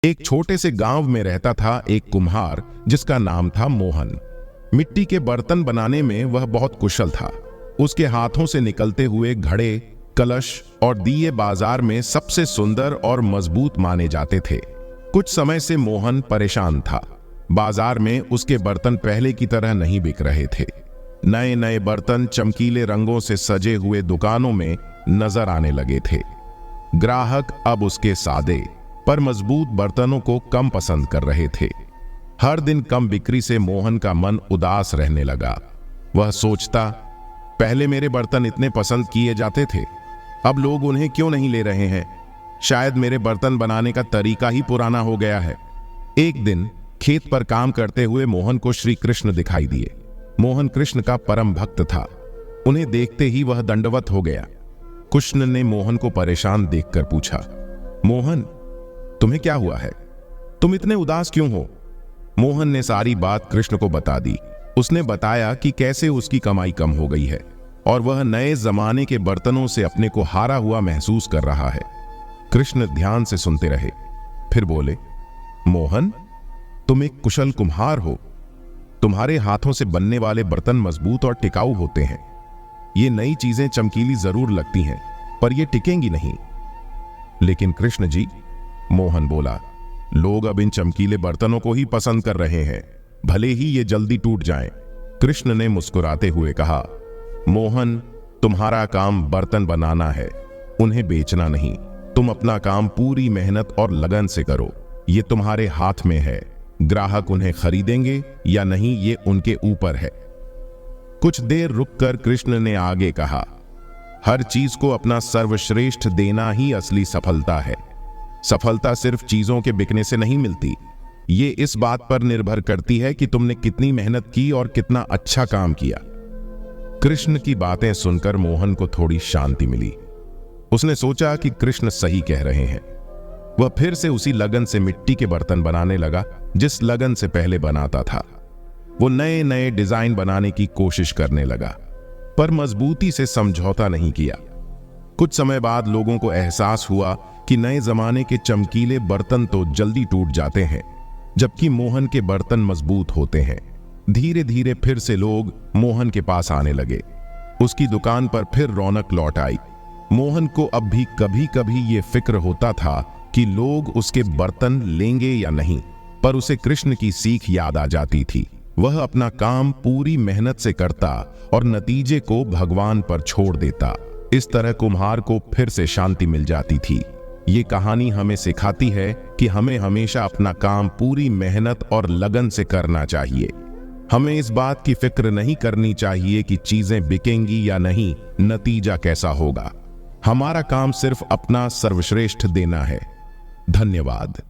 एक छोटे से गांव में रहता था एक कुम्हार जिसका नाम था मोहन। मिट्टी के बर्तन बनाने में वह बहुत कुशल था। उसके हाथों से निकलते हुए घड़े, कलश और दिए बाजार में सबसे सुंदर और मजबूत माने जाते थे। कुछ समय से मोहन परेशान था। बाजार में उसके बर्तन पहले की तरह नहीं बिक रहे थे। नए नए बर्तन चमकीले रंगों से सजे हुए दुकानों में नजर आने लगे थे। ग्राहक अब उसके सादे पर मजबूत बर्तनों को कम पसंद कर रहे थे। हर दिन कम बिक्री से मोहन का मन उदास रहने लगा। वह सोचता, पहले मेरे बर्तन इतने पसंद किए जाते थे, अब लोग उन्हें क्यों नहीं ले रहे हैं? शायद मेरे बर्तन बनाने का तरीका ही पुराना हो गया है। एक दिन खेत पर काम करते हुए मोहन को श्री कृष्ण दिखाई दिए। मोहन कृष्ण का परम भक्त था। उन्हें देखते ही वह दंडवत हो गया। कृष्ण ने मोहन को परेशान देखकर पूछा, मोहन, तुम्हें क्या हुआ है? तुम इतने उदास क्यों हो? मोहन ने सारी बात कृष्ण को बता दी। उसने बताया कि कैसे उसकी कमाई कम हो गई है और वह नए जमाने के बर्तनों से अपने को हारा हुआ महसूस कर रहा है। कृष्ण ध्यान से सुनते रहे, फिर बोले, मोहन, तुम एक कुशल कुम्हार हो। तुम्हारे हाथों से बनने वाले बर्तन मजबूत और टिकाऊ होते हैं। ये नई चीजें चमकीली जरूर लगती हैं, पर ये टिकेंगी नहीं। लेकिन कृष्ण जी, मोहन बोला, लोग अब इन चमकीले बर्तनों को ही पसंद कर रहे हैं, भले ही ये जल्दी टूट जाएं। कृष्ण ने मुस्कुराते हुए कहा, मोहन, तुम्हारा काम बर्तन बनाना है, उन्हें बेचना नहीं। तुम अपना काम पूरी मेहनत और लगन से करो। ये तुम्हारे हाथ में है। ग्राहक उन्हें खरीदेंगे या नहीं, ये उनके ऊपर है। कुछ देर रुककर कृष्ण ने आगे कहा, हर चीज को अपना सर्वश्रेष्ठ देना ही असली सफलता है। सफलता सिर्फ चीजों के बिकने से नहीं मिलती। ये इस बात पर निर्भर करती है कि तुमने कितनी मेहनत की और कितना अच्छा काम किया। कृष्ण की बातें सुनकर मोहन को थोड़ी शांति मिली। उसने सोचा कि कृष्ण सही कह रहे हैं। वह फिर से उसी लगन से मिट्टी के बर्तन बनाने लगा जिस लगन से पहले बनाता था। वो नए नए डिजाइन बनाने की कोशिश करने लगा, पर मजबूती से समझौता नहीं किया। कुछ समय बाद लोगों को एहसास हुआ कि नए जमाने के चमकीले बर्तन तो जल्दी टूट जाते हैं, जबकि मोहन के बर्तन मजबूत होते हैं। धीरे धीरे फिर से लोग मोहन के पास आने लगे। उसकी दुकान पर फिर रौनक लौट आई। मोहन को अब भी कभी कभी ये फिक्र होता था कि लोग उसके बर्तन लेंगे या नहीं, पर उसे कृष्ण की सीख याद आ जाती थी। वह अपना काम पूरी मेहनत से करता और नतीजे को भगवान पर छोड़ देता। इस तरह कुम्हार को फिर से शांति मिल जाती थी। ये कहानी हमें सिखाती है कि हमें हमेशा अपना काम पूरी मेहनत और लगन से करना चाहिए। हमें इस बात की फिक्र नहीं करनी चाहिए कि चीजें बिकेंगी या नहीं, नतीजा कैसा होगा। हमारा काम सिर्फ अपना सर्वश्रेष्ठ देना है। धन्यवाद।